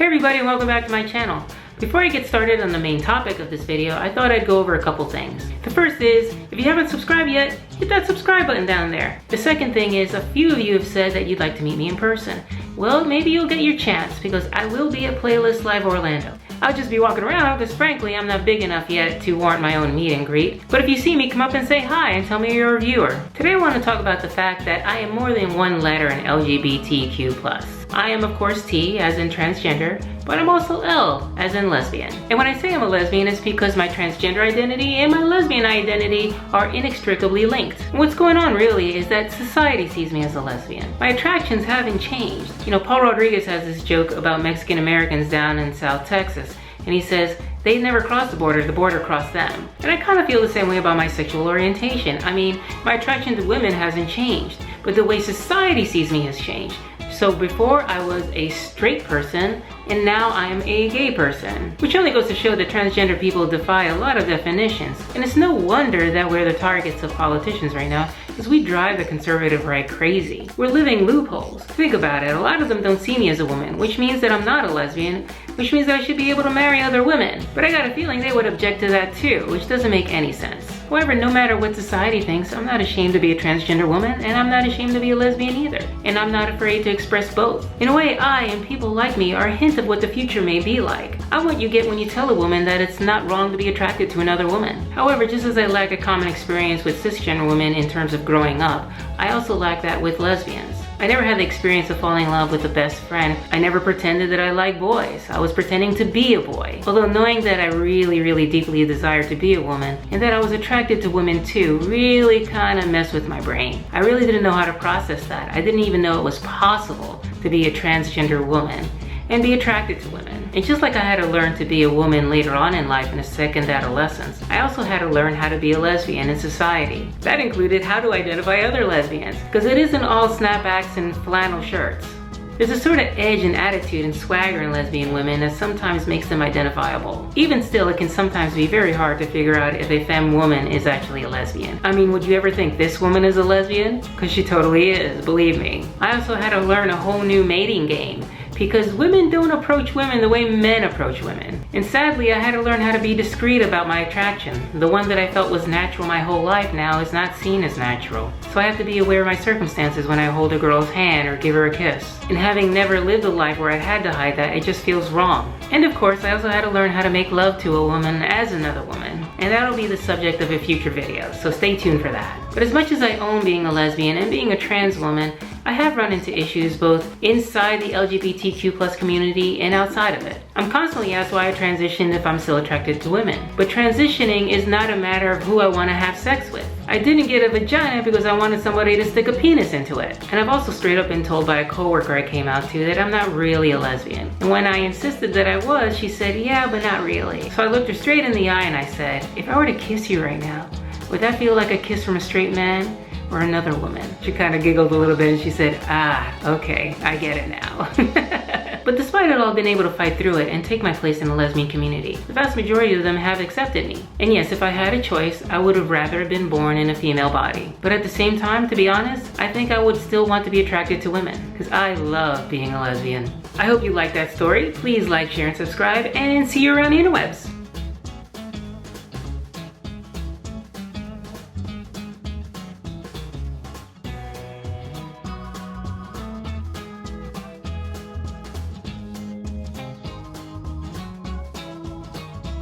everybody, and welcome back to my channel. Before I get started on the main topic of this video, I thought I'd go over a couple things. The first is, if you haven't subscribed yet, hit that subscribe button down there. The second thing is, a few of you have said that you'd like to meet me in person. Well, maybe you'll get your chance because I will be at Playlist Live Orlando. I'll just be walking around because frankly, I'm not big enough yet to warrant my own meet and greet. But if you see me, come up and say hi and tell me you're a viewer. Today I want to talk about the fact that I am more than one letter in LGBTQ+. I am of course T, as in transgender, but I'm also L, as in lesbian. And when I say I'm a lesbian, it's because my transgender identity and my lesbian identity are inextricably linked. And what's going on really is that society sees me as a lesbian. My attractions haven't changed. You know, Paul Rodriguez has this joke about Mexican Americans down in South Texas, and he says, they never crossed the border crossed them. And I kind of feel the same way about my sexual orientation. I mean, my attraction to women hasn't changed, but the way society sees me has changed. So before I was a straight person, and now I am a gay person. Which only goes to show that transgender people defy a lot of definitions. And it's no wonder that we're the targets of politicians right now, because we drive the conservative right crazy. We're living loopholes. Think about it, a lot of them don't see me as a woman, which means that I'm not a lesbian, which means that I should be able to marry other women. But I got a feeling they would object to that too, which doesn't make any sense. However, no matter what society thinks, I'm not ashamed to be a transgender woman, and I'm not ashamed to be a lesbian either. And I'm not afraid to express both. In a way, I and people like me are a hint of what the future may be like. I what you get when you tell a woman that it's not wrong to be attracted to another woman. However, just as I lack a common experience with cisgender women in terms of growing up, I also lack that with lesbians. I never had the experience of falling in love with a best friend. I never pretended that I liked boys. I was pretending to be a boy. Although knowing that I really deeply desired to be a woman and that I was attracted to women too really kind of messed with my brain. I really didn't know how to process that. I didn't even know it was possible to be a transgender woman and be attracted to women. And just like I had to learn to be a woman later on in life in a second adolescence, I also had to learn how to be a lesbian in society. That included how to identify other lesbians, because it isn't all snapbacks and flannel shirts. There's a sort of edge and attitude and swagger in lesbian women that sometimes makes them identifiable. Even still, it can sometimes be very hard to figure out if a femme woman is actually a lesbian. I mean, would you ever think this woman is a lesbian? Because she totally is, believe me. I also had to learn a whole new mating game, because women don't approach women the way men approach women. And sadly, I had to learn how to be discreet about my attraction. The one that I felt was natural my whole life now is not seen as natural. So I have to be aware of my circumstances when I hold a girl's hand or give her a kiss. And having never lived a life where I had to hide that, it just feels wrong. And of course, I also had to learn how to make love to a woman as another woman. And that'll be the subject of a future video, so stay tuned for that. But as much as I own being a lesbian and being a trans woman, I have run into issues both inside the LGBTQ+ community and outside of it. I'm constantly asked why I transitioned if I'm still attracted to women. But transitioning is not a matter of who I want to have sex with. I didn't get a vagina because I wanted somebody to stick a penis into it. And I've also straight up been told by a coworker I came out to that I'm not really a lesbian. And when I insisted that I was, she said, yeah, but not really. So I looked her straight in the eye and I said, if I were to kiss you right now, would that feel like a kiss from a straight man or another woman? She kind of giggled a little bit and she said, ah, okay, I get it now. But despite it all, I've been able to fight through it and take my place in the lesbian community. The vast majority of them have accepted me. And yes, if I had a choice, I would have rather been born in a female body. But at the same time, to be honest, I think I would still want to be attracted to women, because I love being a lesbian. I hope you liked that story. Please like, share, and subscribe, and see you around the interwebs.